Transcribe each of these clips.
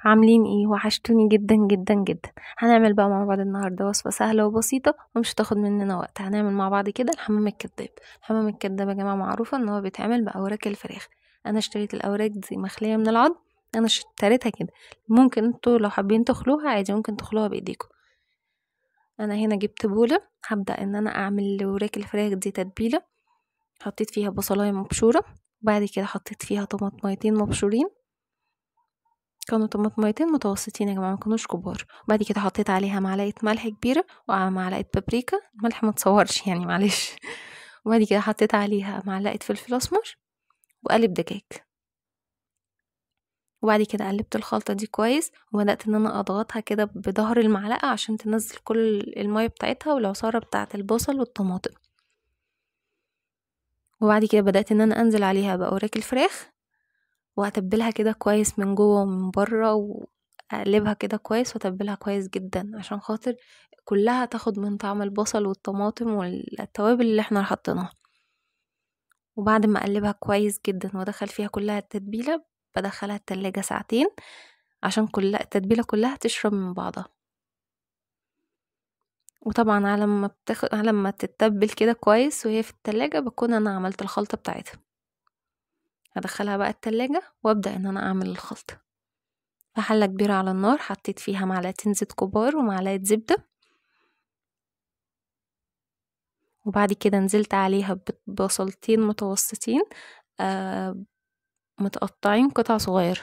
عاملين ايه؟ وحشتوني جدا جدا جدا. هنعمل بقى مع بعض النهارده وصفه سهله وبسيطه ومش هتاخد مننا وقت. هنعمل مع بعض كده الحمام الكداب. الحمام الكداب يا جماعه معروفه ان هو بيتعمل باوراق الفراخ. انا اشتريت الاوراق دي مخليه من العظم. انا اشتريتها كده. ممكن انتوا لو حابين تخلوها عادي، ممكن تخلوها بايديكم. انا هنا جبت بوله، هبدا ان انا اعمل لوراك الفراخ دي تتبيله. حطيت فيها بصلايه مبشوره، وبعد كده حطيت فيها طماطميتين مبشورين. كانوا طماطميتين متوسطين يا جماعه، ما كانوش كبار. وبعد كده حطيت عليها معلقه ملح كبيره ومعلقه بابريكا. الملح ما تصورش يعني، معلش. وبعد كده حطيت عليها معلقه فلفل اسمر وقالب دجاج. وبعد كده قلبت الخلطه دي كويس، وبدات ان انا اضغطها كده بظهر المعلقه عشان تنزل كل الميه بتاعتها والعصاره بتاعه البصل والطماطم. وبعد كده بدات ان انا انزل عليها باوراق الفراخ، وهتبلها كده كويس من جوه ومن بره، واقلبها كده كويس واتبلها كويس جدا عشان خاطر كلها تاخد من طعم البصل والطماطم والتوابل اللي احنا حطيناها. وبعد ما اقلبها كويس جدا وادخل فيها كلها التتبيله، بدخلها التلاجة ساعتين عشان كلها التتبيله كلها تشرب من بعضها. وطبعا على ما تتبل كده كويس وهي في التلاجة، بكون انا عملت الخلطه بتاعتها. هدخلها بقى التلاجة وابدا ان انا اعمل الخلطه. في حلة كبيرة على النار حطيت فيها معلقتين زيت كبار ومعلقة زبدة. وبعد كده نزلت عليها ببصلتين متوسطين، آه متقطعين قطع صغيرة.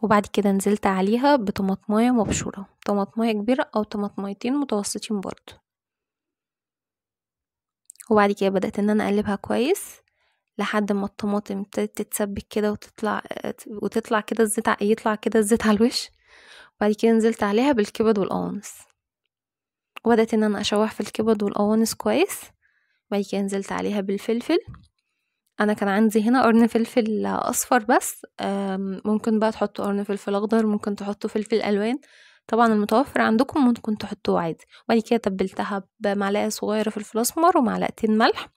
وبعد كده نزلت عليها بطماطماية مبشورة، طماطماية كبيرة أو طماطميتين متوسطين برضو. وبعد كده بدأت ان انا اقلبها كويس لحد ما الطماطم ابتدت تتسبك كده وتطلع كده الزيت يطلع كده الزيت على الوش. وبعد كده نزلت عليها بالكبد والقوانص، وبدأت ان انا اشوح في الكبد والقوانص كويس. وبعد كده نزلت عليها بالفلفل. انا كان عندي هنا قرن فلفل اصفر بس، ممكن بقى تحطوا قرن فلفل اخضر، ممكن تحطوا فلفل الوان. طبعا المتوفر عندكم ممكن تحطوه عادي. وبعد كده تبلتها بمعلقه صغيره فلفل اسمر ومعلقتين ملح،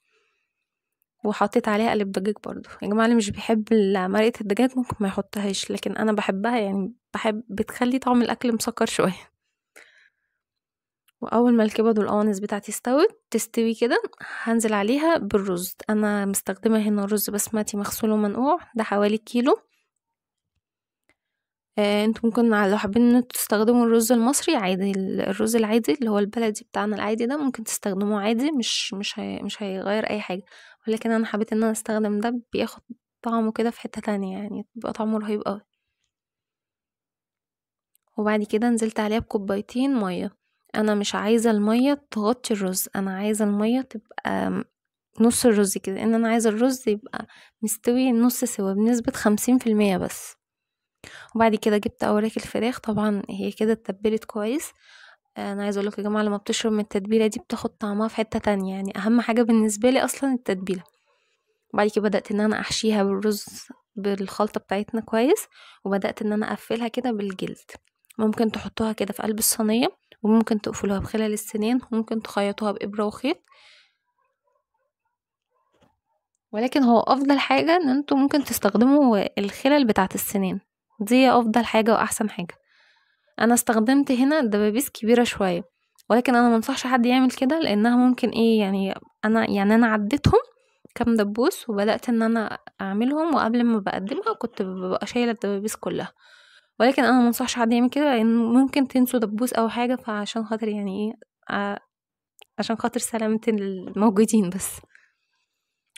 وحطيت عليها قلب دجاج برضو. يا جماعه اللي مش بيحب مرقه الدجاج ممكن ما يحطهاش، لكن انا بحبها يعني، بتخلي طعم الاكل مسكر شويه. واول ما الكبد والقوانص بتاعتي تستوي كده، هنزل عليها بالرز. انا مستخدمه هنا رز بسمتي مغسول ومنقوع، ده حوالي كيلو. انتوا ممكن لو حابين ان انتوا تستخدموا الرز المصري عادي، الرز العادي اللي هو البلدي بتاعنا العادي ده ممكن تستخدموه عادي، مش هيغير اي حاجه. ولكن انا حبيت ان انا استخدم ده، بياخد طعمه كده في حته تانية يعني، بيبقى طعمه رهيب قوي. وبعد كده نزلت عليها بكوبايتين ميه. انا مش عايزه الميه تغطي الرز، انا عايزه الميه تبقى نص الرز كده، ان انا عايزه الرز يبقى مستوي نص سوا بنسبه 50% بس. وبعد كده جبت اوراق الفراخ، طبعا هي كده اتبلت كويس. انا عايزه اقولك يا جماعه، لما بتشرب من التتبيله دي بتاخد طعمها في حته تانية يعني، اهم حاجه بالنسبه لي اصلا التتبيله. وبعد كده بدات ان انا احشيها بالرز بالخلطه بتاعتنا كويس، وبدات ان انا اقفلها كده بالجلد. ممكن تحطوها كده في قلب الصينيه، وممكن تقفلوها بخلال السنان، وممكن تخيطوها بإبرة وخيط. ولكن هو افضل حاجة ان انتوا ممكن تستخدموا الخلل بتاعة السنان، دي افضل حاجة واحسن حاجة. انا استخدمت هنا دبابيس كبيرة شوية، ولكن انا منصحش حد يعمل كده، لانها ممكن ايه يعني، انا عديتهم كام دبوس وبدأت ان انا اعملهم، وقبل ما بقدمها كنت ببقى شايلة الدبابيس كلها. ولكن انا منصحش حد يعمل كده، لان ممكن تنسوا دبوس او حاجة، فعشان خاطر يعني ايه، عشان خاطر سلامة الموجودين بس.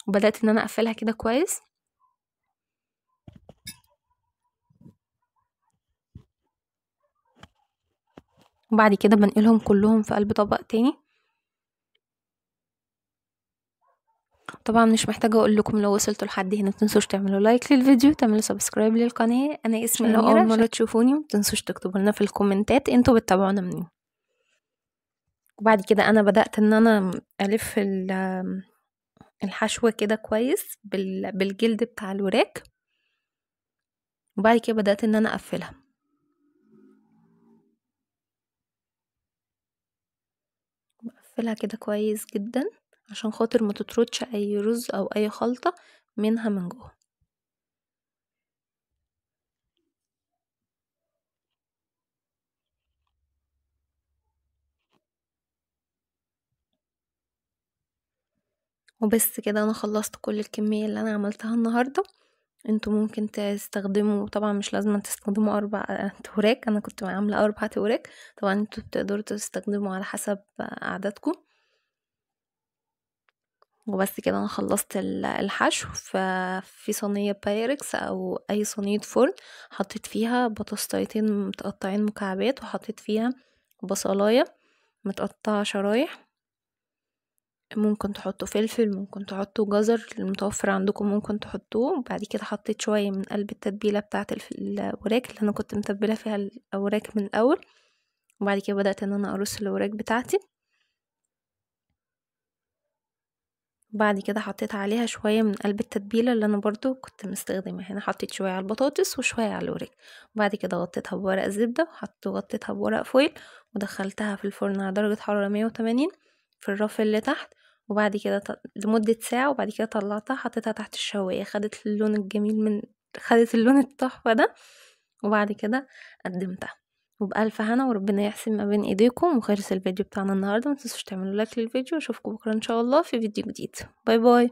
وبدأت ان انا اقفلها كده كويس. وبعد كده بنقلهم كلهم في قلب طبق تاني. طبعا مش محتاجة اقول لكم، لو وصلتوا لحد هنا متنسوش تعملوا لايك للفيديو، تعملوا سبسكرايب للقناة. انا اسمي لو أميرة. أول مرة تشوفوني متنسوش تكتبوا لنا في الكومنتات انتوا بتتابعونا منين. وبعد كده انا بدأت ان انا الف الحشوة كده كويس بالجلد بتاع الوراك. وبعد كده بدأت ان انا اقفلها. هقفلها كده كويس جدا عشان خاطر ما تطردش اي رز او اي خلطة منها من جوه. وبس كده انا خلصت كل الكمية اللي انا عملتها النهاردة. انتوا ممكن تستخدموا، طبعا مش لازم تستخدموا 4 وراك، انا كنت عاملة 4 وراك. طبعا انتوا بتقدروا تستخدموا على حسب عددكم. وبس كده انا خلصت الحشو. في صينية بايركس او اي صينية فرن، حطيت فيها بطاطستين متقطعين مكعبات، وحطيت فيها بصلاية متقطعة شرايح. ممكن تحطوا فلفل، ممكن تحطوا جزر المتوفر عندكم ممكن تحطوه. بعد كده حطيت شوية من قلب التتبيلة بتاعة الوراك اللي انا كنت متبلة فيها الوراك من الاول. وبعد كده بدأت ان انا ارص الوراك بتاعتي. وبعد كده حطيت عليها شوية من قلب التتبيلة اللي انا برضو كنت مستخدمة هنا. حطيت شوية على البطاطس وشوية على الوراك. وبعد كده غطيتها بورق زبدة، غطيتها بورق فويل، ودخلتها في الفرن على درجة حرارة 180 في الرف اللي تحت. وبعد كده لمدة ساعة. وبعد كده طلعتها حطيتها تحت الشواية، خدت اللون الجميل خدت اللون التحفة ده. وبعد كده قدمتها. وبألف هنا وربنا يحسن ما بين ايديكم. وخلص الفيديو بتاعنا النهارده، متنسوش تعملوا لايك للفيديو، واشوفكم بكره ان شاء الله في فيديو جديد. باي باي.